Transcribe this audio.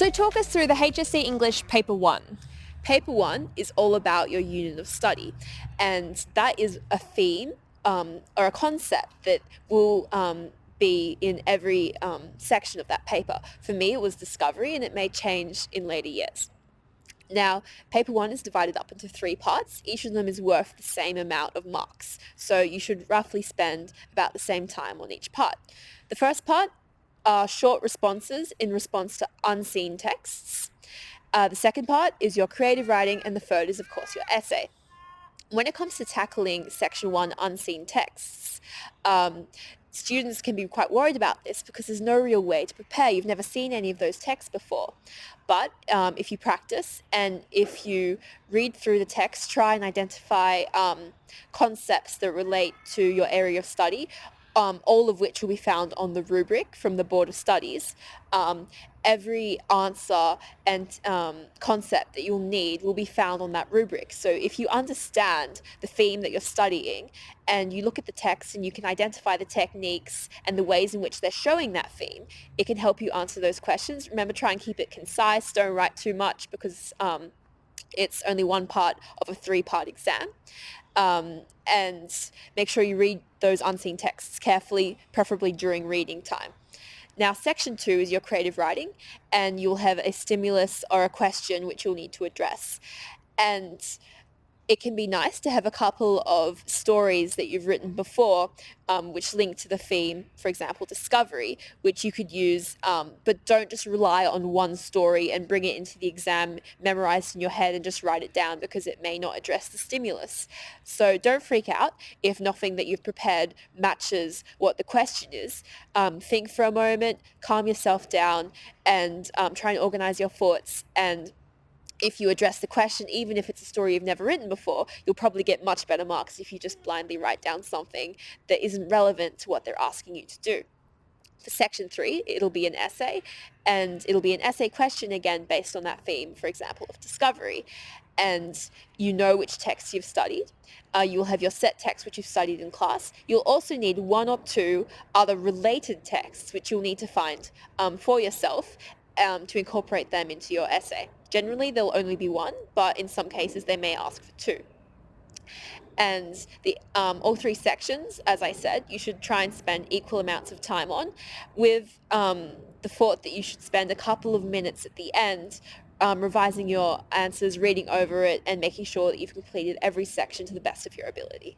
So talk us through the HSC English Paper 1. Paper 1 is all about your unit of study, and that is a theme or a concept that will be in every section of that paper. For me, it was discovery, and it may change in later years. Now, paper 1 is divided up into 3 parts. Each of them is worth the same amount of marks, so you should roughly spend about the same time on each part. The first part are short responses in response to unseen texts. The second part is your creative writing, and the third is, of course, your essay. When it comes to tackling Section 1 unseen texts, students can be quite worried about this because there's no real way to prepare. You've never seen any of those texts before. But if you practice and if you read through the text, try and identify concepts that relate to your area of study, all of which will be found on the rubric from the Board of Studies. Every answer and concept that you'll need will be found on that rubric. So if you understand the theme that you're studying and you look at the text and you can identify the techniques and the ways in which they're showing that theme, it can help you answer those questions. Remember, try and keep it concise. Don't write too much because it's only one part of a 3-part exam. And make sure you read those unseen texts carefully, preferably during reading time. Now, section 2 is your creative writing, and you'll have a stimulus or a question which you'll need to address. And it can be nice to have a couple of stories that you've written before which link to the theme, for example, discovery, which you could use, but don't just rely on one story and bring it into the exam memorized in your head and just write it down because it may not address the stimulus. So don't freak out if nothing that you've prepared matches what the question is. Think for a moment, calm yourself down, and try and organize your thoughts. And if you address the question, even if it's a story you've never written before, you'll probably get much better marks if you just blindly write down something that isn't relevant to what they're asking you to do. For section 3, it'll be an essay, and it'll be an essay question again based on that theme, for example, of discovery. And you know which texts you've studied. You'll have your set text which you've studied in class. You'll also need 1 or 2 other related texts which you'll need to find for yourself to incorporate them into your essay. Generally, there'll only be 1, but in some cases they may ask for 2. And all 3 sections, as I said, you should try and spend equal amounts of time on, with the thought that you should spend a couple of minutes at the end revising your answers, reading over it, and making sure that you've completed every section to the best of your ability.